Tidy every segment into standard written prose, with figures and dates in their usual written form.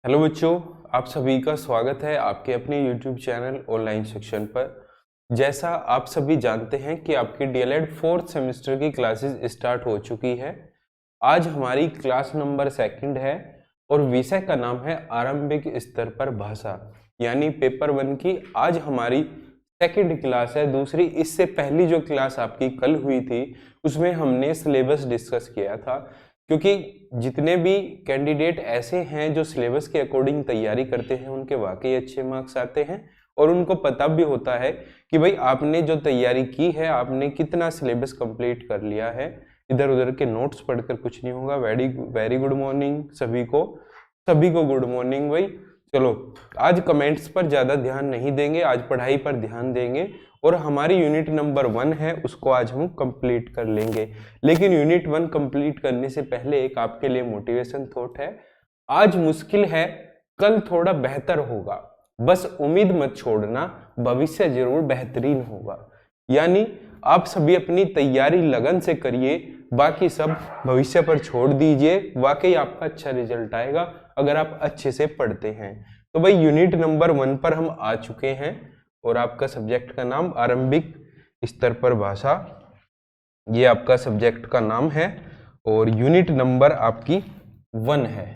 Hello बच्चों, आप सभी का स्वागत है आपके अपने YouTube चैनल ऑनलाइन सेक्शन पर। जैसा आप सभी जानते हैं कि आपकी डीएलएड 4th सेमेस्टर की क्लासेस स्टार्ट हो चुकी है। आज हमारी क्लास नंबर 2 है और विषय का नाम है आरंभिक स्तर पर भाषा, यानी पेपर 1 की आज हमारी 2nd क्लास है। दूसरी इससे पहली जो क्लास आपकी कल हुई थी उसमें हमने सिलेबस डिस्कस किया था, क्योंकि जितने भी कैंडिडेट ऐसे हैं जो सिलेबस के अकॉर्डिंग तैयारी करते हैं उनके वाकई अच्छे मार्क्स आते हैं और उनको पता भी होता है कि भाई आपने जो तैयारी की है आपने कितना सिलेबस कंप्लीट कर लिया है। इधर उधर के नोट्स पढ़कर कुछ नहीं होगा। वेरी वेरी गुड मॉर्निंग सभी को गुड मॉर्निंग भाई। चलो, आज कमेंट्स पर ज़्यादा ध्यान नहीं देंगे, आज पढ़ाई पर ध्यान देंगे और हमारी यूनिट नंबर 1 है उसको आज हम कंप्लीट कर लेंगे। लेकिन यूनिट 1 कंप्लीट करने से पहले एक आपके लिए मोटिवेशन थॉट है। आज मुश्किल है, कल थोड़ा बेहतर होगा, बस उम्मीद मत छोड़ना, भविष्य जरूर बेहतरीन होगा। यानी आप सभी अपनी तैयारी लगन से करिए, बाकी सब भविष्य पर छोड़ दीजिए। वाकई आपका अच्छा रिजल्ट आएगा अगर आप अच्छे से पढ़ते हैं। तो भाई यूनिट नंबर 1 पर हम आ चुके हैं और आपका सब्जेक्ट का नाम आरंभिक स्तर पर भाषा, ये आपका सब्जेक्ट का नाम है और यूनिट नंबर आपकी 1 है।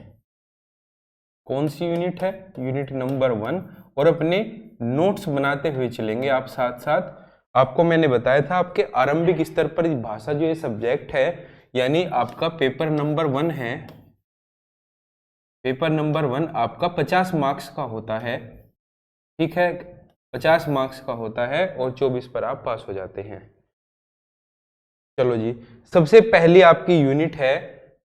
कौन सी यूनिट है? Unit number 1। और अपने नोट्स बनाते हुए चलेंगे आप साथ साथ। आपको मैंने बताया था आपके आरंभिक स्तर पर भाषा जो ये सब्जेक्ट है, यानी आपका पेपर नंबर 1 है। पेपर नंबर 1 आपका 50 मार्क्स का होता है, ठीक है, 50 मार्क्स का होता है और 24 पर आप पास हो जाते हैं। चलो जी, सबसे पहली आपकी यूनिट है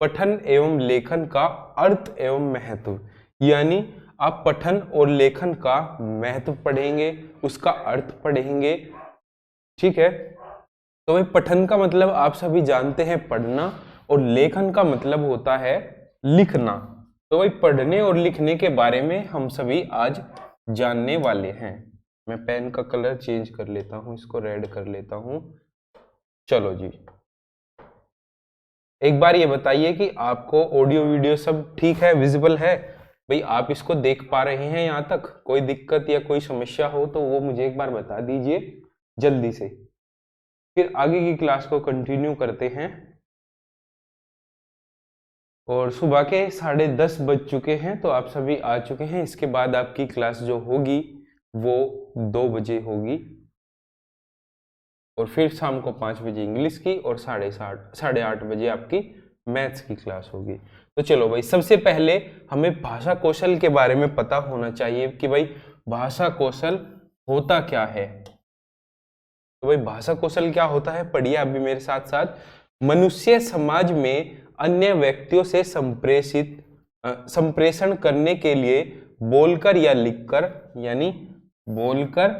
पठन एवं लेखन का अर्थ एवं महत्व। यानी आप पठन और लेखन का महत्व पढ़ेंगे, उसका अर्थ पढ़ेंगे, ठीक है। तो भाई पठन का मतलब आप सभी जानते हैं पढ़ना, और लेखन का मतलब होता है लिखना। तो भाई पढ़ने और लिखने के बारे में हम सभी आज जानने वाले हैं। मैं पेन का कलर चेंज कर लेता हूं, इसको रेड कर लेता हूं। चलो जी, एक बार ये बताइए कि आपको ऑडियो वीडियो सब ठीक है, विजिबल है? भाई आप इसको देख पा रहे हैं यहाँ तक? कोई दिक्कत या कोई समस्या हो तो वो मुझे एक बार बता दीजिए जल्दी से, फिर आगे की क्लास को कंटिन्यू करते हैं। और सुबह के 10:30 बज चुके हैं तो आप सभी आ चुके हैं। इसके बाद आपकी क्लास जो होगी वो 2 बजे होगी और फिर शाम को 5 बजे इंग्लिश की और 8:30 बजे आपकी मैथ्स की क्लास होगी। तो चलो भाई, सबसे पहले हमें भाषा कौशल के बारे में पता होना चाहिए कि भाई भाषा कौशल होता क्या है। तो भाई भाषा कौशल क्या होता है, पढ़िए आप भी मेरे साथ साथ। मनुष्य समाज में अन्य व्यक्तियों से संप्रेषण करने के लिए बोलकर या लिखकर, यानी बोलकर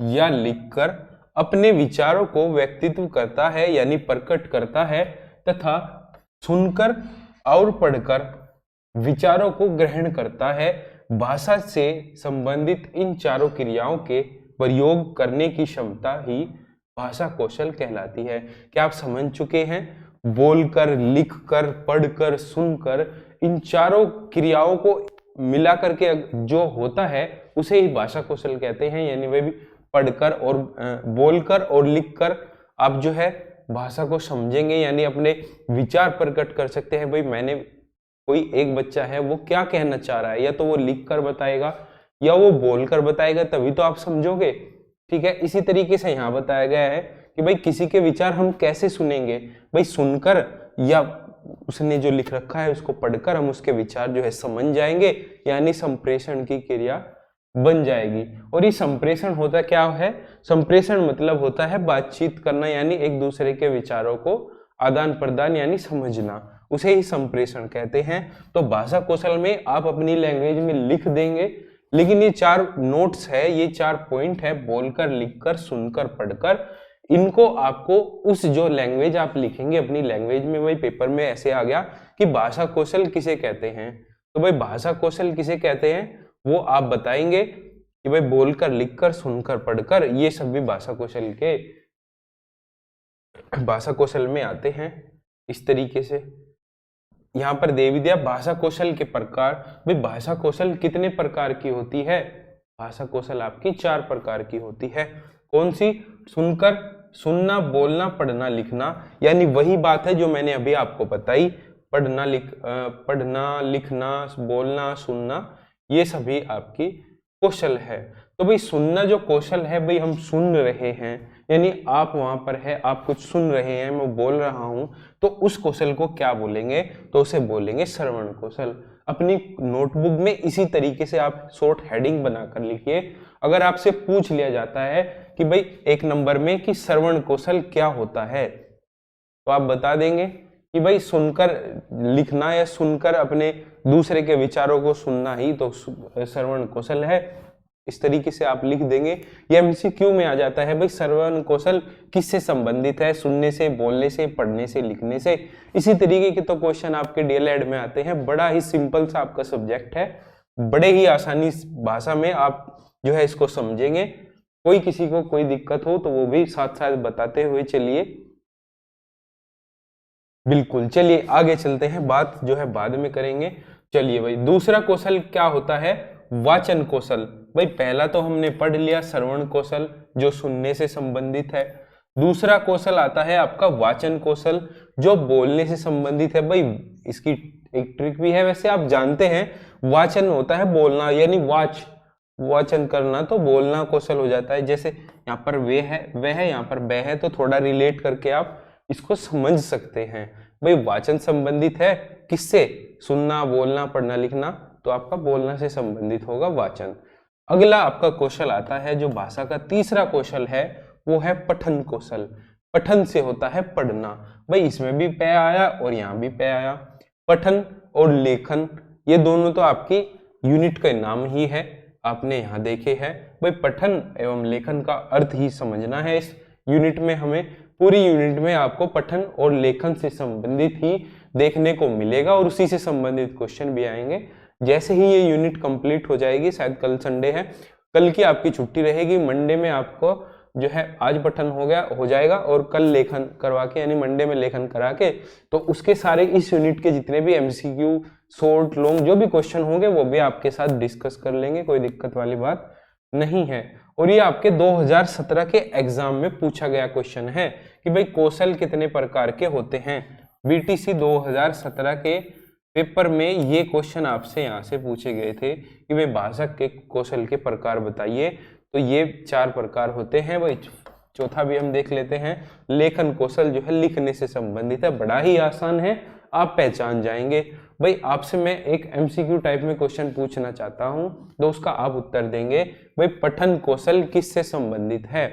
या लिखकर अपने विचारों को व्यक्तित्व करता है, यानी प्रकट करता है, तथा सुनकर और पढ़कर विचारों को ग्रहण करता है। भाषा से संबंधित इन चारों क्रियाओं के प्रयोग करने की क्षमता ही भाषा कौशल कहलाती है। क्या आप समझ चुके हैं? बोलकर, लिखकर, पढ़कर, सुनकर, इन चारों क्रियाओं को मिला करके जो होता है उसे ही भाषा कौशल कहते हैं। यानी वे भी पढ़कर और बोलकर और लिखकर आप जो है भाषा को समझेंगे, यानी अपने विचार प्रकट कर सकते हैं। भाई मैंने, कोई एक बच्चा है वो क्या कहना चाह रहा है, या तो वो लिख कर बताएगा या वो बोलकर बताएगा, तभी तो आप समझोगे, ठीक है। इसी तरीके से यहाँ बताया गया है कि भाई किसी के विचार हम कैसे सुनेंगे, भाई सुनकर, या उसने जो लिख रखा है उसको पढ़कर हम उसके विचार जो है समझ जाएंगे, यानी संप्रेषण की क्रिया बन जाएगी। और ये संप्रेषण होता क्या है? संप्रेषण मतलब होता है बातचीत करना, यानी एक दूसरे के विचारों को आदान प्रदान यानी समझना, उसे ही संप्रेषण कहते हैं। तो भाषा कौशल में आप अपनी लैंग्वेज में लिख देंगे, लेकिन ये 4 नोट्स है, ये 4 पॉइंट है, बोलकर, लिखकर, सुनकर, पढ़कर, इनको आपको उस जो लैंग्वेज आप लिखेंगे अपनी लैंग्वेज में, वही पेपर में ऐसे आ गया कि भाषा कौशल किसे कहते हैं। तो भाई भाषा कौशल किसे कहते हैं वो आप बताएंगे कि भाई बोलकर, लिखकर, सुनकर, पढ़कर, ये सब भी भाषा कौशल में आते हैं। इस तरीके से यहाँ पर दे भी दिया भाषा कौशल के प्रकार। भाई भाषा कौशल कितने प्रकार की होती है? भाषा कौशल आपकी 4 प्रकार की होती है। कौन सी? सुनकर, सुनना, बोलना, पढ़ना, लिखना, यानी वही बात है जो मैंने अभी आपको बताई। पढ़ना लिखना, बोलना, सुनना, ये सभी आपकी कौशल है। तो भाई सुनना जो कौशल है, भाई हम सुन रहे हैं, यानी आप वहां पर है, आप कुछ सुन रहे हैं, मैं बोल रहा हूं, तो उस कौशल को क्या बोलेंगे? तो उसे बोलेंगे श्रवण कौशल। अपनी नोटबुक में इसी तरीके से आप शॉर्ट हेडिंग बनाकर लिखिए। अगर आपसे पूछ लिया जाता है कि भाई 1 नंबर में कि श्रवण कौशल क्या होता है, तो आप बता देंगे कि भाई सुनकर लिखना या सुनकर अपने दूसरे के विचारों को सुनना ही तो श्रवण कौशल है। इस तरीके से आप लिख देंगे। ये एमसीक्यू में आ जाता है भाई श्रवण कौशल किससे संबंधित है? सुनने से, बोलने से, पढ़ने से, लिखने से। इसी तरीके के तो क्वेश्चन आपके डीएलएड में आते हैं। बड़ा ही सिंपल सा आपका सब्जेक्ट है, बड़े ही आसानी भाषा में आप जो है इसको समझेंगे। कोई किसी को कोई दिक्कत हो तो वो भी साथ साथ बताते हुए चलिए। बिल्कुल, चलिए आगे चलते हैं, बात जो है बाद में करेंगे। चलिए भाई, दूसरा कौशल क्या होता है? वाचन कौशल। भाई पहला तो हमने पढ़ लिया श्रवण कौशल जो सुनने से संबंधित है। दूसरा कौशल आता है आपका वाचन कौशल जो बोलने से संबंधित है। भाई इसकी एक ट्रिक भी है, वैसे आप जानते हैं, वाचन होता है बोलना, यानी वाचन करना, तो बोलना कौशल हो जाता है। जैसे यहाँ पर वे है, वह है, यहाँ पर बह है, तो थोड़ा रिलेट करके आप इसको समझ सकते हैं। भाई वाचन संबंधित है किससे? सुनना, बोलना, पढ़ना, लिखना, तो आपका बोलना से संबंधित होगा वाचन। अगला आपका कौशल आता है जो भाषा का तीसरा कौशल है, वो है पठन कौशल। पठन से होता है पढ़ना। भाई इसमें भी पे आया और यहाँ भी पे आया। पठन और लेखन ये दोनों तो आपकी यूनिट का नाम ही है, आपने यहाँ देखे हैं। भाई पठन एवं लेखन का अर्थ ही समझना है इस यूनिट में। हमें पूरी यूनिट में आपको पठन और लेखन से संबंधित ही देखने को मिलेगा और उसी से संबंधित क्वेश्चन भी आएंगे। जैसे ही ये यूनिट कंप्लीट हो जाएगी, शायद कल संडे है, कल की आपकी छुट्टी रहेगी, मंडे में आपको जो है आज पठन हो जाएगा और कल लेखन करवा के, यानी मंडे में लेखन करा के, तो उसके सारे इस यूनिट के जितने भी एमसीक्यू शॉर्ट लॉन्ग जो भी क्वेश्चन होंगे वो भी आपके साथ डिस्कस कर लेंगे, कोई दिक्कत वाली बात नहीं है। और ये आपके 2017 के एग्जाम में पूछा गया क्वेश्चन है कि भाई कौशल कितने प्रकार के होते हैं। बीटीसी 2017 के पेपर में ये क्वेश्चन आपसे यहाँ से पूछे गए थे कि भाई भाषा के कौशल के प्रकार बताइए। तो ये 4 प्रकार होते हैं। भाई चौथा भी हम देख लेते हैं। लेखन कौशल जो है लिखने से संबंधित है, बड़ा ही आसान है, आप पहचान जाएंगे। भाई आपसे मैं एक एमसीक्यू टाइप में क्वेश्चन पूछना चाहता हूं, तो उसका आप उत्तर देंगे। भाई पठन कौशल किससे संबंधित है?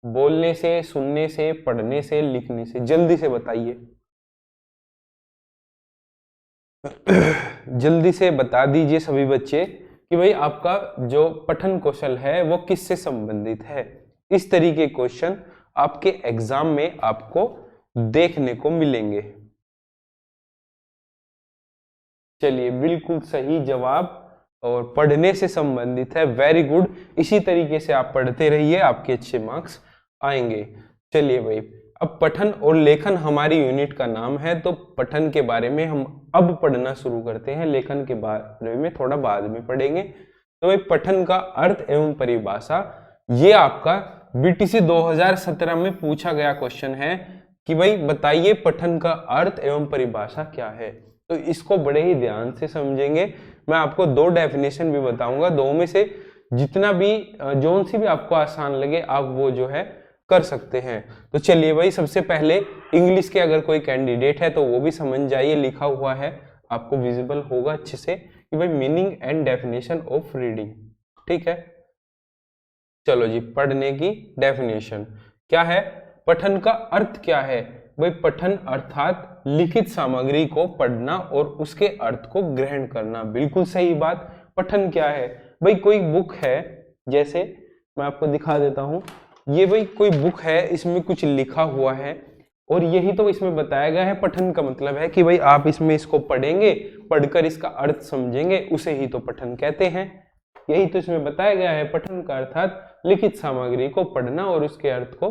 बोलने से, सुनने से, पढ़ने से, लिखने से? जल्दी से बताइए। जल्दी से बता दीजिए सभी बच्चे कि भाई आपका जो पठन कौशल है वो किससे संबंधित है। इस तरीके के क्वेश्चन आपके एग्जाम में आपको देखने को मिलेंगे। चलिए बिल्कुल सही जवाब, और पढ़ने से संबंधित है, वेरी गुड। इसी तरीके से आप पढ़ते रहिए, आपके अच्छे मार्क्स आएंगे। चलिए भाई, अब पठन और लेखन हमारी यूनिट का नाम है, तो पठन के बारे में हम अब पढ़ना शुरू करते हैं, लेखन के बारे में थोड़ा बाद में पढ़ेंगे। तो भाई पठन का अर्थ एवं परिभाषा, ये आपका बीटीसी 2017 में पूछा गया क्वेश्चन है कि भाई बताइए पठन का अर्थ एवं परिभाषा क्या है। तो इसको बड़े ही ध्यान से समझेंगे। मैं आपको 2 डेफिनेशन भी बताऊंगा, 2 में से जितना भी जोन सी भी आपको आसान लगे आप वो जो है कर सकते हैं। तो चलिए भाई, सबसे पहले इंग्लिश के अगर कोई कैंडिडेट है तो वो भी समझ जाइए, लिखा हुआ है आपको विजिबल होगा अच्छे से कि भाई meaning and definition of reading. ठीक है, चलो जी, पढ़ने की डेफिनेशन क्या है? पठन का अर्थ क्या है? भाई पठन अर्थात लिखित सामग्री को पढ़ना और उसके अर्थ को ग्रहण करना। बिल्कुल सही बात। पठन क्या है? भाई कोई बुक है, जैसे मैं आपको दिखा देता हूं, ये भाई कोई बुक है, इसमें कुछ लिखा हुआ है और यही तो इसमें बताया गया है। पठन का मतलब है कि भाई आप इसमें इसको पढ़ेंगे, पढ़कर इसका अर्थ समझेंगे, उसे ही तो पठन कहते हैं। यही तो इसमें बताया गया है। पठन का अर्थात लिखित सामग्री को पढ़ना और उसके अर्थ को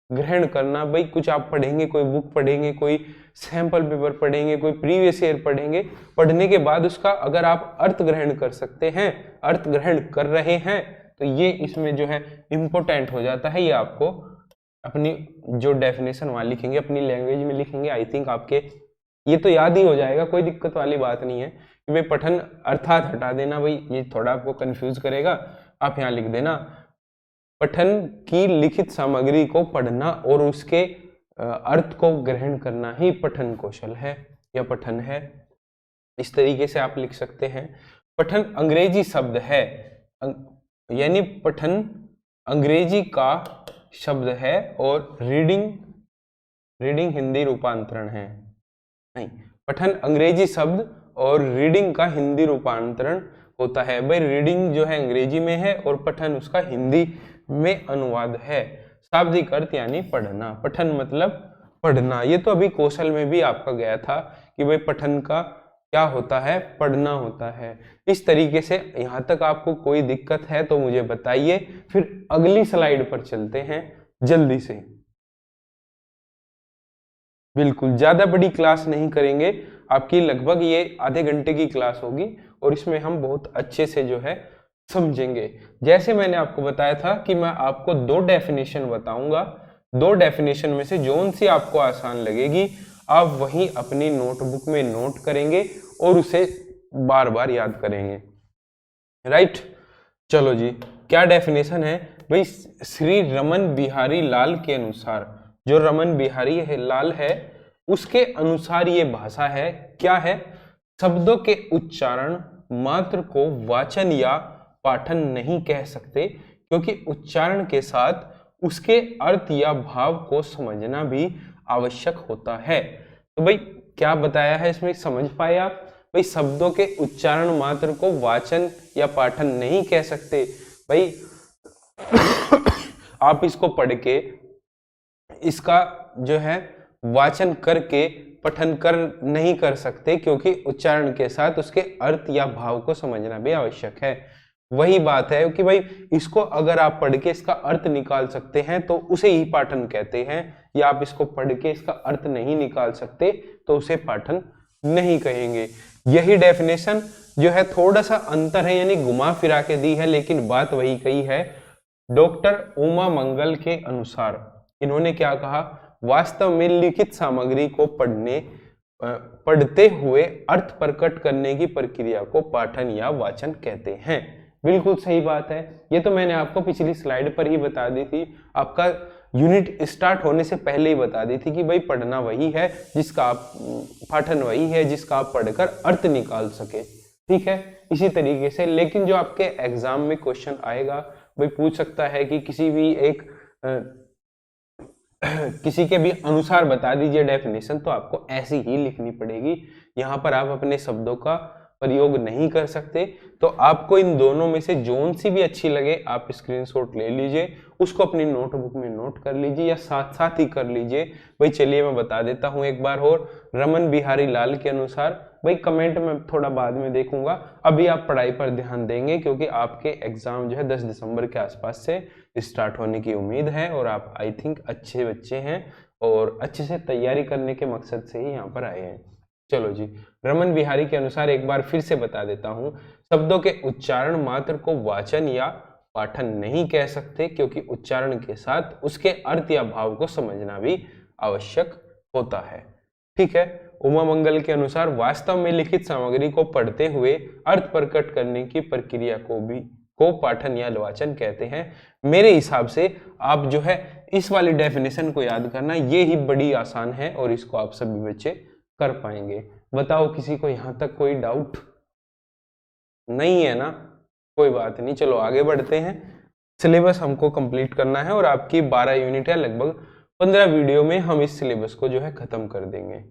ग्रहण करना, भाई कुछ आप पढ़ेंगे, कोई बुक पढ़ेंगे, कोई सैंपल पेपर पढ़ेंगे, कोई प्रीवियस ईयर पढ़ेंगे, पढ़ने के बाद उसका अगर आप अर्थ ग्रहण कर सकते हैं, अर्थ ग्रहण कर रहे हैं, तो ये इसमें जो है इम्पोर्टेंट हो जाता है। ये आपको अपनी जो डेफिनेशन वहां लिखेंगे, अपनी लैंग्वेज में लिखेंगे, आई थिंक आपके ये तो याद ही हो जाएगा, कोई दिक्कत वाली बात नहीं है कि भाई पठन अर्थात हटा देना, भाई ये थोड़ा आपको कंफ्यूज करेगा, आप यहाँ लिख देना पठन की लिखित सामग्री को पढ़ना और उसके अर्थ को ग्रहण करना ही पठन कौशल है या पठन है। इस तरीके से आप लिख सकते हैं। पठन अंग्रेजी शब्द है, यानी पठन अंग्रेजी का शब्द है और रीडिंग हिंदी रूपांतरण है। नहीं, पठन अंग्रेजी शब्द और रीडिंग का हिंदी रूपांतरण होता है। भाई रीडिंग जो है अंग्रेजी में है और पठन उसका हिंदी में अनुवाद है। शाब्दिक अर्थ यानी पढ़ना, पठन मतलब पढ़ना। ये तो अभी कौशल में भी आपका गया था कि भाई पठन का क्या होता है, पढ़ना होता है। इस तरीके से यहाँ तक आपको कोई दिक्कत है तो मुझे बताइए, फिर अगली स्लाइड पर चलते हैं जल्दी से। बिल्कुल ज्यादा बड़ी क्लास नहीं करेंगे, आपकी लगभग ये आधे घंटे की क्लास होगी और इसमें हम बहुत अच्छे से जो है समझेंगे। जैसे मैंने आपको बताया था कि मैं आपको 2 डेफिनेशन बताऊंगा, 2 डेफिनेशन में से जोन सी आपको आसान लगेगी आप वहीं अपनी नोटबुक में नोट करेंगे और उसे बार बार याद करेंगे। राइट, चलो जी, क्या डेफिनेशन है भाई? श्री रमन बिहारी लाल के अनुसार, जो रमन बिहारी लाल है उसके अनुसार ये भाषा है, क्या है? शब्दों के उच्चारण मात्र को वाचन या पाठन नहीं कह सकते, क्योंकि उच्चारण के साथ उसके अर्थ या भाव को समझना भी आवश्यक होता है। तो भाई क्या बताया है इसमें, समझ पाए आप? भाई शब्दों के उच्चारण मात्र को वाचन या पाठन नहीं कह सकते। भाई आप इसको पढ़ के इसका जो है वाचन करके पठन नहीं कर सकते, क्योंकि उच्चारण के साथ उसके अर्थ या भाव को समझना भी आवश्यक है। वही बात है कि भाई इसको अगर आप पढ़ के इसका अर्थ निकाल सकते हैं तो उसे ही पाठन कहते हैं, या आप इसको पढ़ के इसका अर्थ नहीं निकाल सकते तो उसे पाठन नहीं कहेंगे। यही डेफिनेशन जो है थोड़ा सा अंतर है, यानी घुमा फिरा के दी है, लेकिन बात वही कही है। डॉक्टर उमा मंगल के अनुसार इन्होंने क्या कहा? वास्तव में लिखित सामग्री को पढ़ते हुए अर्थ प्रकट करने की प्रक्रिया को पाठन या वाचन कहते हैं। बिल्कुल सही बात है, ये तो मैंने आपको पिछली स्लाइड पर ही बता दी थी, आपका यूनिट स्टार्ट होने से पहले ही बता दी थी कि भाई पढ़ना वही है जिसका आप, पाठन वही है जिसका आप पढ़कर अर्थ निकाल सके। ठीक है, इसी तरीके से। लेकिन जो आपके एग्जाम में क्वेश्चन आएगा, भाई पूछ सकता है कि किसी भी एक किसी के भी अनुसार बता दीजिए डेफिनेशन, तो आपको ऐसी ही लिखनी पड़ेगी। यहाँ पर आप अपने शब्दों का प्रयोग नहीं कर सकते। तो आपको इन दोनों में से जोन सी भी अच्छी लगे आप स्क्रीनशॉट ले लीजिए, उसको अपनी नोटबुक में नोट कर लीजिए या साथ साथ ही कर लीजिए। भाई चलिए मैं बता देता हूँ एक बार और, रमन बिहारी लाल के अनुसार। भाई कमेंट में थोड़ा बाद में देखूंगा, अभी आप पढ़ाई पर ध्यान देंगे क्योंकि आपके एग्जाम जो है 10 दिसंबर के आसपास से स्टार्ट होने की उम्मीद है और आप आई थिंक अच्छे बच्चे हैं और अच्छे से तैयारी करने के मकसद से ही यहाँ पर आए हैं। चलो जी, रमन बिहारी के अनुसार एक बार फिर से बता देता हूँ, शब्दों के उच्चारण मात्र को वाचन या पाठन नहीं कह सकते, क्योंकि उच्चारण के साथ उसके अर्थ या भाव को समझना भी आवश्यक होता है। ठीक है, उमा मंगल के अनुसार वास्तव में लिखित सामग्री को पढ़ते हुए अर्थ प्रकट करने की प्रक्रिया को पाठन या वाचन कहते हैं। मेरे हिसाब से आप जो है इस वाली डेफिनेशन को याद करना, ये ही बड़ी आसान है और इसको आप सभी बच्चे कर पाएंगे। बताओ किसी को यहाँ तक कोई डाउट नहीं है ना? कोई बात नहीं, चलो आगे बढ़ते हैं। सिलेबस हमको कंप्लीट करना है और आपकी 12 यूनिट है, लगभग 15 वीडियो में हम इस सिलेबस को जो है खत्म कर देंगे।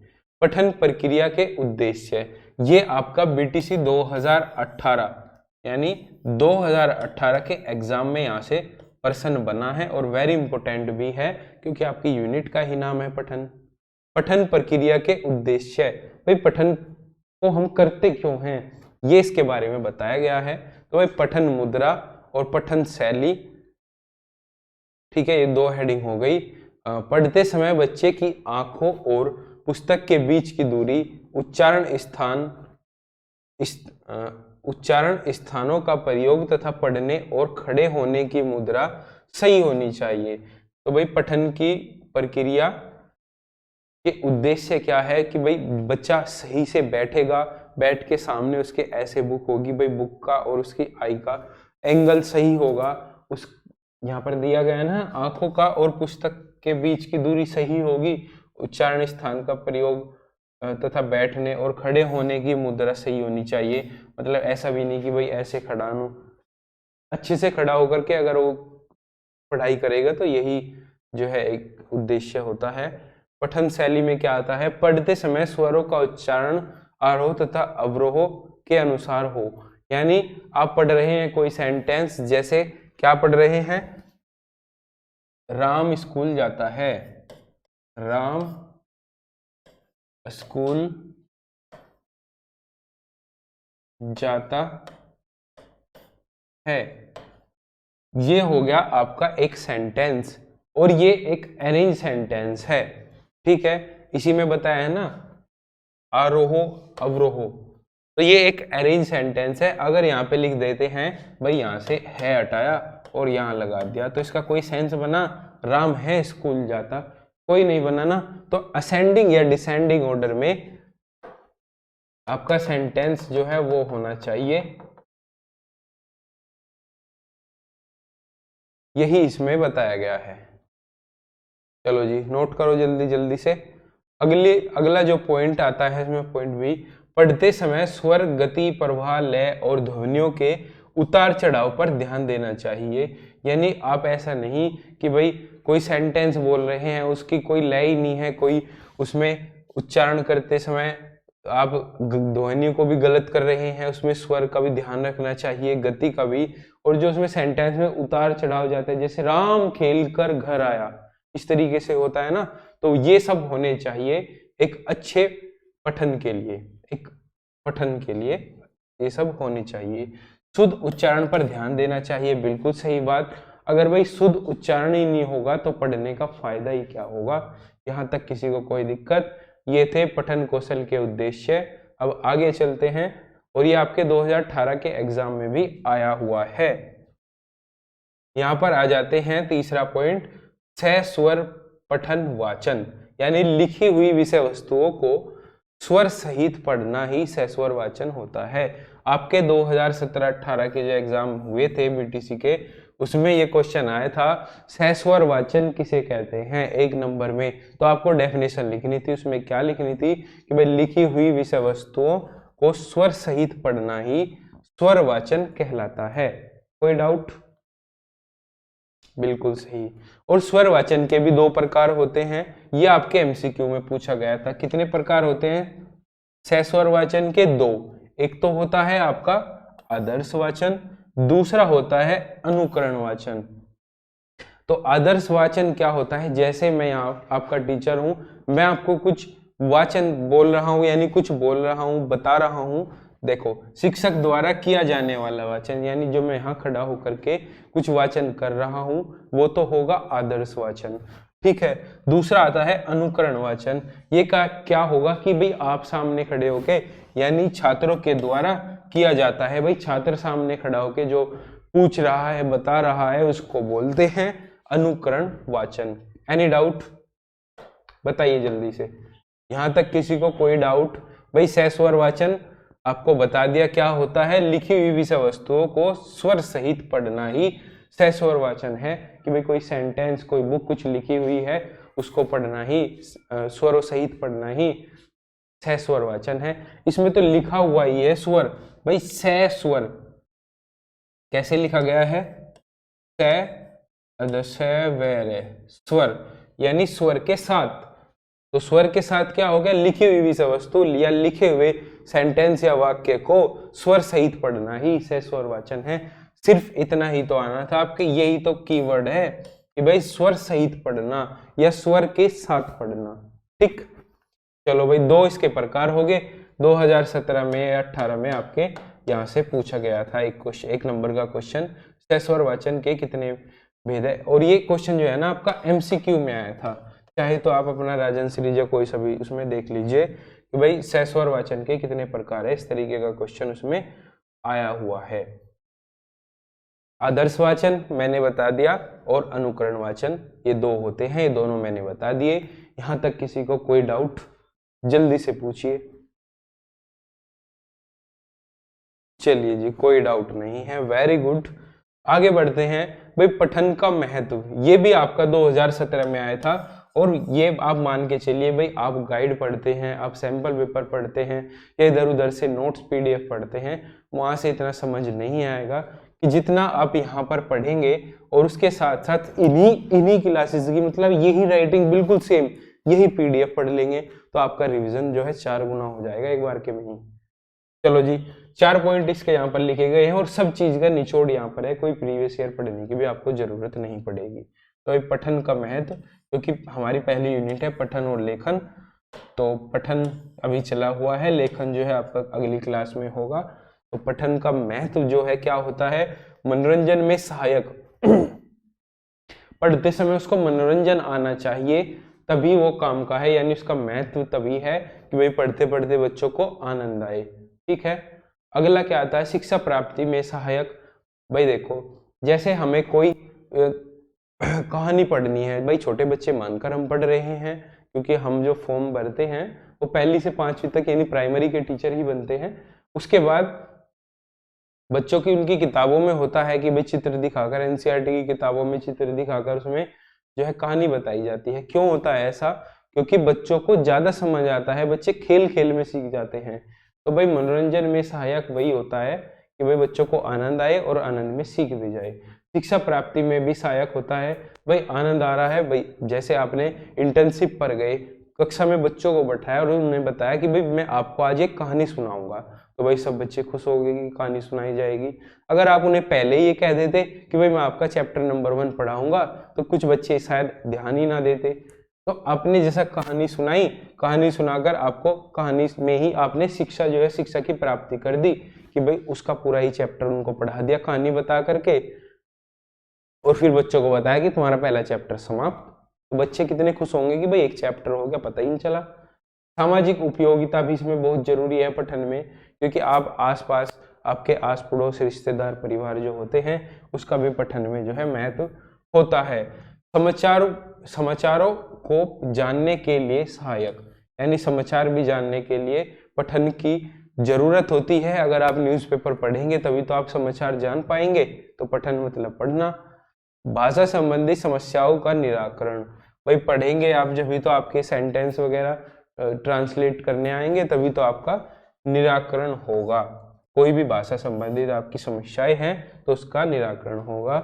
पठन प्रक्रिया के उद्देश्य, ये आपका बीटीसी 2018 यानी 2018 के एग्जाम में यहाँ से प्रश्न बना है और वेरी इंपॉर्टेंट भी है, क्योंकि आपकी यूनिट का ही नाम है पठन। पठन प्रक्रिया के उद्देश्य, भाई पठन को हम करते क्यों हैं, ये इसके बारे में बताया गया है। तो भाई पठन मुद्रा और पठन शैली, ठीक है, ये 2 हेडिंग हो गई। पढ़ते समय बच्चे की आंखों और पुस्तक के बीच की दूरी, उच्चारण स्थानों का प्रयोग तथा पढ़ने और खड़े होने की मुद्रा सही होनी चाहिए। तो भाई पठन की प्रक्रिया के उद्देश्य क्या है कि भाई बच्चा सही से बैठेगा, बैठ के सामने उसके ऐसे बुक होगी, भाई बुक का और उसकी आई का एंगल सही होगा, उस यहाँ पर दिया गया है ना, आंखों का और पुस्तक के बीच की दूरी सही होगी, उच्चारण स्थान का प्रयोग तथा बैठने और खड़े होने की मुद्रा सही होनी चाहिए। मतलब ऐसा भी नहीं कि भाई ऐसे खड़ा हूं, अच्छे से खड़ा होकर के अगर वो पढ़ाई करेगा, तो यही जो है एक उद्देश्य होता है। पठन शैली में क्या आता है, पढ़ते समय स्वरों का उच्चारण आरोह तथा अवरोह के अनुसार हो। यानी आप पढ़ रहे हैं कोई सेंटेंस, जैसे क्या पढ़ रहे हैं, राम स्कूल जाता है, राम स्कूल जाता है, ये हो गया आपका एक सेंटेंस, और ये एक अरेंज सेंटेंस है। ठीक है, इसी में बताया है ना, आरोह अवरोह, तो ये एक अरेंज सेंटेंस है। अगर यहाँ पे लिख देते हैं भाई, यहाँ से है हटाया और यहाँ लगा दिया, तो इसका कोई सेंस बना, राम है स्कूल जाता, कोई नहीं बना ना। तो असेंडिंग या डिसेंडिंग ऑर्डर में आपका सेंटेंस जो है वो होना चाहिए, यही इसमें बताया गया है। चलो जी, नोट करो जल्दी जल्दी से। अगला जो पॉइंट आता है इसमें, पॉइंट बी, पढ़ते समय स्वर, गति, प्रवाह, लय और ध्वनियों के उतार चढ़ाव पर ध्यान देना चाहिए। यानी आप ऐसा नहीं कि भाई कोई सेंटेंस बोल रहे हैं, उसकी कोई लय ही नहीं है, कोई उसमें उच्चारण करते समय आप ध्वनि को भी गलत कर रहे हैं, उसमें स्वर का भी ध्यान रखना चाहिए, गति का भी, और जो उसमें सेंटेंस में उतार चढ़ाव जाता है, जैसे राम खेल कर घर आया, इस तरीके से होता है ना, तो ये सब होने चाहिए एक अच्छे पठन के लिए, एक पठन के लिए ये सब होने चाहिए। शुद्ध उच्चारण पर ध्यान देना चाहिए, बिल्कुल सही बात। अगर भाई शुद्ध उच्चारण ही नहीं होगा तो पढ़ने का फायदा ही क्या होगा, यहाँ तक किसी को कोई दिक्कत। ये थे पठन कौशल के उद्देश्य। अब आगे चलते हैं, और ये आपके 2018 के एग्जाम में भी आया हुआ है। यहाँ पर आ जाते हैं तीसरा पॉइंट, सस्वर पठन वाचन, यानी लिखी हुई विषय वस्तुओं को स्वर सहित पढ़ना ही सस्वर वाचन होता है। आपके 2017-18 के जो एग्जाम हुए थे बीटीसी के, उसमें ये क्वेश्चन आया था, सस्वर वाचन किसे कहते हैं, 1 नंबर में। तो आपको डेफिनेशन लिखनी थी, उसमें क्या लिखनी थी कि भाई लिखी हुई विषय वस्तुओं को स्वर सहित पढ़ना ही स्वर वाचन कहलाता है। कोई डाउट? बिल्कुल सही। और स्वर वाचन के भी 2 प्रकार होते हैं, ये आपके एमसीक्यू में पूछा गया था। कितने प्रकार होते हैं सस्वर वाचन के? 2। एक तो होता है आपका आदर्श वाचन, दूसरा होता है अनुकरण वाचन। तो आदर्श वाचन क्या होता है, जैसे मैं आपका टीचर हूं, मैं आपको कुछ वाचन बोल रहा हूं, यानी कुछ बोल रहा हूं, बता रहा हूं, देखो शिक्षक द्वारा किया जाने वाला वाचन, यानी जो मैं यहाँ खड़ा होकर के कुछ वाचन कर रहा हूं, वो तो होगा आदर्श वाचन। ठीक है, दूसरा आता है अनुकरण वाचन। ये क्या होगा कि भाई आप सामने खड़े होके, यानी छात्रों के द्वारा किया जाता है, भाई छात्र सामने खड़ा होके जो पूछ रहा है, बता रहा है, उसको बोलते हैं अनुकरण वाचन। Any doubt? बताइए जल्दी से, यहां तक किसी को कोई डाउट? भाई सस्वर वाचन आपको बता दिया क्या होता है, लिखी हुई विषय वस्तुओं को स्वर सहित पढ़ना ही सस्वर वाचन है। कि भाई कोई सेंटेंस, कोई बुक कुछ लिखी हुई है, उसको पढ़ना ही, स्वरों सहित पढ़ना ही सस्वर वाचन है। इसमें तो लिखा हुआ ही है स्वर, भाई सस्वर कैसे लिखा गया है, स्वर, यानी स्वर के साथ। तो स्वर के साथ क्या हो गया, लिखी हुई विषय वस्तु या लिखे हुए सेंटेंस या वाक्य को स्वर सहित पढ़ना ही सस्वर वाचन है। सिर्फ इतना ही तो आना था आपके, यही तो कीवर्ड है कि भाई स्वर सहित पढ़ना या स्वर के साथ पढ़ना। ठीक, चलो भाई 2 इसके प्रकार हो गए। 2017 में या 18 में आपके यहाँ से पूछा गया था एक नंबर का क्वेश्चन, सस्वर वाचन के कितने भेद है। और ये क्वेश्चन जो है ना आपका एमसीक्यू में आया था, चाहे तो आप अपना राजन सीरीज या कोई सा भी उसमें देख लीजिए कि भाई सहस्वर वाचन के कितने प्रकार है, इस तरीके का क्वेश्चन उसमें आया हुआ है। आदर्श वाचन मैंने बता दिया और अनुकरण वाचन, ये दो होते हैं, ये दोनों मैंने बता दिए। यहां तक किसी को कोई डाउट जल्दी से पूछिए। चलिए जी, कोई डाउट नहीं है, वेरी गुड। आगे बढ़ते हैं। भाई पठन का महत्व, ये भी आपका 2017 में आया था, और ये आप मान के चलिए भाई आप गाइड पढ़ते हैं, आप सैंपल पेपर पढ़ते हैं या इधर उधर से नोट्स पीडीएफ पढ़ते हैं, वहां से इतना समझ नहीं आएगा कि जितना आप यहाँ पर पढ़ेंगे और उसके साथ साथ इन्हीं क्लासेस की मतलब यही राइटिंग बिल्कुल सेम यही पीडीएफ पढ़ लेंगे तो आपका रिवीजन जो है 4 गुना हो जाएगा एक बार के में ही। चलो जी, 4 पॉइंट इसके यहाँ पर लिखे गए हैं और सब चीज का निचोड़ यहाँ पर है, कोई प्रीवियस ईयर पढ़ने की भी आपको जरूरत नहीं पड़ेगी। तो ये पठन का महत्व, क्योंकि हमारी पहली यूनिट है पठन और लेखन, तो पठन अभी चला हुआ है, लेखन जो है आपका अगली क्लास में होगा। तो पठन का महत्व जो है क्या होता है, मनोरंजन में सहायक पढ़ते समय उसको मनोरंजन आना चाहिए तभी वो काम का है, यानी उसका महत्व तभी है कि भाई पढ़ते पढ़ते बच्चों को आनंद आए। ठीक है, अगला क्या आता है, शिक्षा प्राप्ति में सहायक। भाई देखो, जैसे हमें कोई कहानी पढ़नी है, भाई छोटे बच्चे मानकर हम पढ़ रहे हैं क्योंकि हम जो फॉर्म भरते हैं वो 1ली से 5वीं तक यानी प्राइमरी के टीचर ही बनते हैं। उसके बाद बच्चों की उनकी किताबों में होता है कि भाई चित्र दिखाकर, एनसीईआरटी की किताबों में चित्र दिखाकर उसमें जो है कहानी बताई जाती है। क्यों होता है ऐसा, क्योंकि बच्चों को ज्यादा समझ आता है, बच्चे खेल खेल में सीख जाते हैं। तो भाई मनोरंजन में सहायक वही होता है कि भाई बच्चों को आनंद आए और आनंद में सीख भी जाए। शिक्षा प्राप्ति में भी सहायक होता है, भाई आनंद आ रहा है, भाई जैसे आपने इंटर्नशिप पर गए, कक्षा में बच्चों को बैठाया और उन्होंने बताया कि भाई मैं आपको आज एक कहानी सुनाऊंगा, तो भाई सब बच्चे खुश हो गए कि कहानी सुनाई जाएगी। अगर आप उन्हें पहले ही ये कह देते कि भाई मैं आपका चैप्टर नंबर 1 पढ़ाऊंगा तो कुछ बच्चे शायद ध्यान ही ना देते। तो आपने जैसा कहानी सुनाई, कहानी सुनाकर आपको कहानी में ही आपने शिक्षा जो है शिक्षा की प्राप्ति कर दी कि भाई उसका पूरा ही चैप्टर उनको पढ़ा दिया कहानी बता करके, और फिर बच्चों को बताया कि तुम्हारा पहला चैप्टर समाप्त। तो बच्चे कितने खुश होंगे कि भाई एक चैप्टर हो गया, पता ही नहीं चला। सामाजिक उपयोगिता भी इसमें बहुत जरूरी है पठन में, क्योंकि आप आसपास आपके आस पड़ोस रिश्तेदार परिवार जो होते हैं उसका भी पठन में जो है महत्व होता है। समाचारों को जानने के लिए सहायक, यानी समाचार भी जानने के लिए पठन की जरूरत होती है। अगर आप न्यूज़पेपर पढ़ेंगे तभी तो आप समाचार जान पाएंगे, तो पठन मतलब पढ़ना। भाषा संबंधी समस्याओं का निराकरण, भाई पढ़ेंगे आप जब तो आपके सेंटेंस वगैरह ट्रांसलेट करने आएंगे, तभी तो आपका निराकरण होगा। कोई भी भाषा संबंधित आपकी समस्याएं हैं तो उसका निराकरण होगा।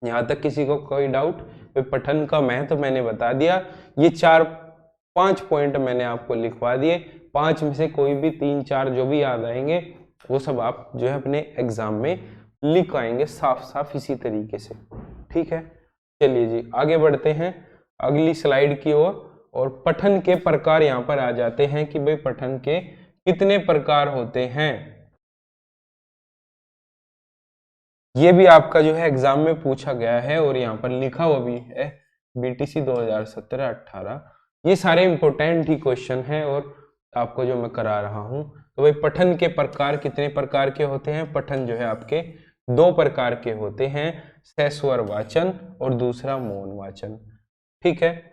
यहां तक किसी को कोई डाउट? पठन का महत्व मैंने बता दिया, ये 4-5 पॉइंट मैंने आपको लिखवा दिए, 5 में से कोई भी 3-4 जो भी याद आएंगे वो सब आप जो है अपने एग्जाम में लिख आएंगे साफ साफ इसी तरीके से। ठीक है, चलिए जी आगे बढ़ते हैं अगली स्लाइड की ओर, और पठन के प्रकार यहाँ पर आ जाते हैं कि भाई पठन के कितने प्रकार होते हैं। ये भी आपका जो है एग्जाम में पूछा गया है और यहाँ पर लिखा हुआ भी है बीटीसी 2017-18। ये सारे इंपॉर्टेंट ही क्वेश्चन हैं और आपको जो मैं करा रहा हूँ। तो भाई पठन के प्रकार कितने प्रकार के होते हैं? पठन जो है आपके 2 प्रकार के होते हैं, सहस्वर वाचन और दूसरा मौन वाचन। ठीक है,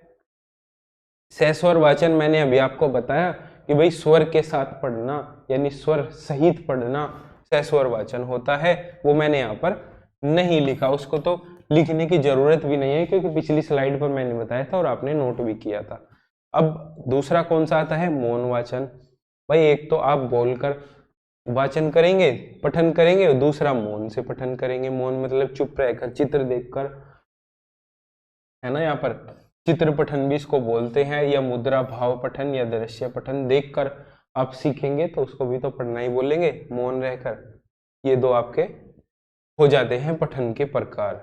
सहस्वर वाचन मैंने अभी आपको बताया कि भाई स्वर के साथ पढ़ना यानी स्वर सहित पढ़ना सहस्वर वाचन होता है, वो मैंने यहाँ पर नहीं लिखा, उसको तो लिखने की जरूरत भी नहीं है क्योंकि पिछली स्लाइड पर मैंने बताया था और आपने नोट भी किया था। अब दूसरा कौन सा आता है? मौन वाचन। भाई एक तो आप बोलकर वाचन करेंगे, पठन करेंगे, और दूसरा मौन से पठन करेंगे। मौन मतलब चुप रहकर चित्र देखकर, है ना, यहाँ पर चित्र पठन भी इसको बोलते हैं, या मुद्रा भाव पठन या दृश्य पठन। देखकर आप सीखेंगे तो उसको भी तो पढ़ना ही बोलेंगे मौन रहकर। ये 2 आपके हो जाते हैं पठन के प्रकार।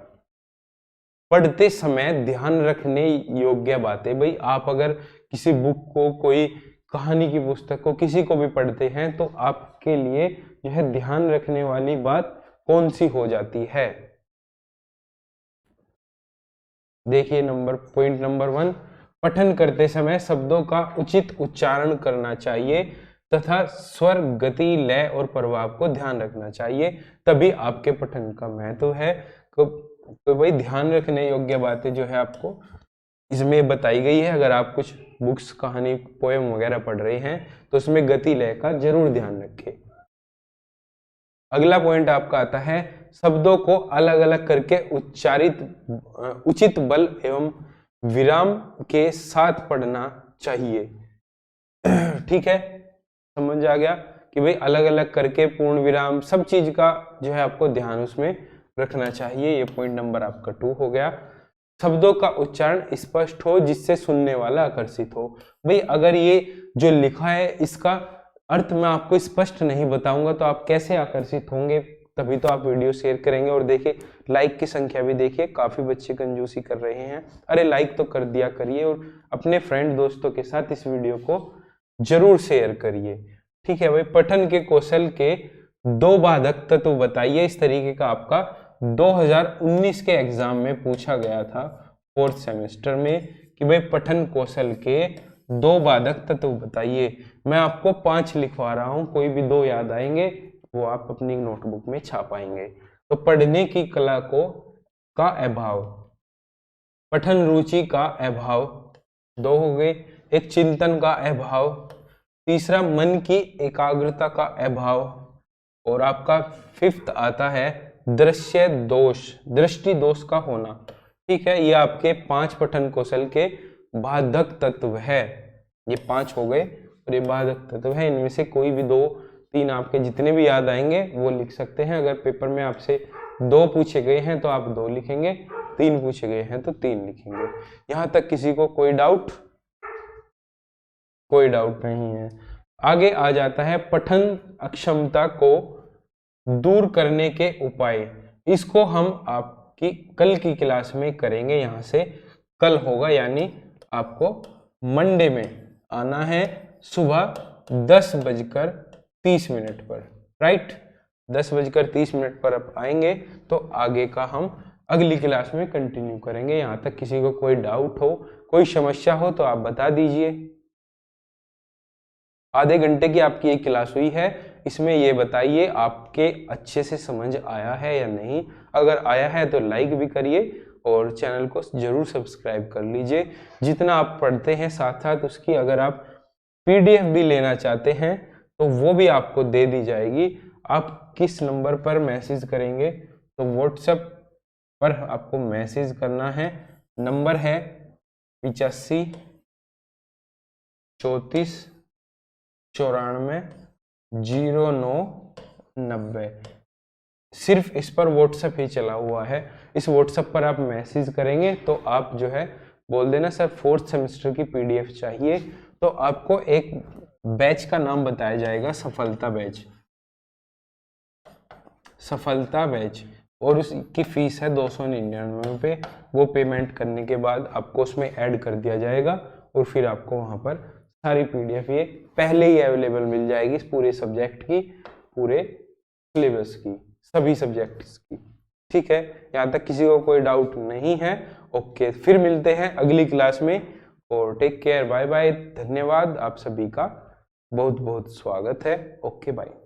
पढ़ते समय ध्यान रखने योग्य बातें, भाई आप अगर किसी बुक को, कोई कहानी की पुस्तक को, किसी को भी पढ़ते हैं तो आपके लिए जो है ध्यान रखने वाली बात कौन सी हो जाती है? देखिए पॉइंट नंबर 1, पठन करते समय शब्दों का उचित उच्चारण करना चाहिए तथा स्वर, गति, लय और प्रभाव को ध्यान रखना चाहिए, तभी आपके पठन का महत्व है। तो भाई ध्यान रखने योग्य बातें जो है आपको इसमें बताई गई है। अगर आप कुछ बुक्स, कहानी, पोएम वगैरह पढ़ रहे हैं तो उसमें गति, लय का जरूर ध्यान रखें। अगला पॉइंट आपका आता है, शब्दों को अलग अलग करके उचित बल एवं विराम के साथ पढ़ना चाहिए। ठीक है, समझ आ गया कि भाई अलग अलग करके पूर्ण विराम सब चीज का जो है आपको ध्यान उसमें रखना चाहिए। ये पॉइंट नंबर आपका 2 हो गया। शब्दों का उच्चारण स्पष्ट हो जिससे सुनने वाला आकर्षित हो। भाई अगर ये जो लिखा है इसका अर्थ मैं आपको स्पष्ट नहीं बताऊंगा तो आप कैसे आकर्षित होंगे? तभी तो आप वीडियो शेयर करेंगे। और देखिए लाइक की संख्या भी देखिए, काफी बच्चे कंजूसी कर रहे हैं। अरे लाइक तो कर दिया करिए और अपने फ्रेंड दोस्तों के साथ इस वीडियो को जरूर शेयर करिए। ठीक है भाई, पठन के कौशल के 2 बाधक तत्व बताइए। इस तरीके का आपका 2019 के एग्जाम में पूछा गया था 4th सेमेस्टर में कि भाई पठन कौशल के 2 बाधक तत्व बताइए। मैं आपको 5 लिखवा रहा हूं, कोई भी 2 याद आएंगे वो आप अपनी नोटबुक में छापाएंगे। तो पढ़ने की कला का अभाव, पठन रुचि का अभाव 2 हो गए, एक चिंतन का अभाव, तीसरा मन की एकाग्रता का अभाव, और आपका 5th आता है दृश्य दोष, दृष्टि दोष का होना। ठीक है, ये आपके 5 पठन कौशल के बाधक तत्व है। ये 5 हो गए और ये बाधक तत्व है। इनमें से कोई भी 2-3 आपके जितने भी याद आएंगे वो लिख सकते हैं। अगर पेपर में आपसे 2 पूछे गए हैं तो आप 2 लिखेंगे, 3 पूछे गए हैं तो 3 लिखेंगे। यहां तक किसी को कोई डाउट? कोई डाउट नहीं है। आगे आ जाता है पठन अक्षमता को दूर करने के उपाय। इसको हम आपकी कल की क्लास में करेंगे। यहां से कल होगा, यानी आपको मंडे में आना है सुबह 10:30 पर, राइट? 10:30 पर आप आएंगे तो आगे का हम अगली क्लास में कंटिन्यू करेंगे। यहां तक किसी को कोई डाउट हो, कोई समस्या हो तो आप बता दीजिए। आधे घंटे की आपकी एक क्लास हुई है, इसमें ये बताइए आपके अच्छे से समझ आया है या नहीं। अगर आया है तो लाइक भी करिए और चैनल को जरूर सब्सक्राइब कर लीजिए। जितना आप पढ़ते हैं साथ साथ उसकी अगर आप PDF भी लेना चाहते हैं तो वो भी आपको दे दी जाएगी। आप किस नंबर पर मैसेज करेंगे? तो WhatsApp पर आपको मैसेज करना है। नंबर है 85 34 94 09 90। सिर्फ इस पर WhatsApp ही चला हुआ है। इस WhatsApp पर आप मैसेज करेंगे तो आप जो है बोल देना सर 4th सेमेस्टर की PDF चाहिए, तो आपको एक बैच का नाम बताया जाएगा, सफलता बैच। सफलता बैच, और उसकी फीस है 299 रुपये। वो पेमेंट करने के बाद आपको उसमें ऐड कर दिया जाएगा और फिर आपको वहाँ पर सारी PDF ये पहले ही अवेलेबल मिल जाएगी, इस पूरे सब्जेक्ट की, पूरे सिलेबस की, सभी सब्जेक्ट्स की। ठीक है, यहाँ तक किसी को कोई डाउट नहीं है? ओके, फिर मिलते हैं अगली क्लास में और टेक केयर, बाय बाय। धन्यवाद, आप सभी का बहुत बहुत स्वागत है। Okay bye.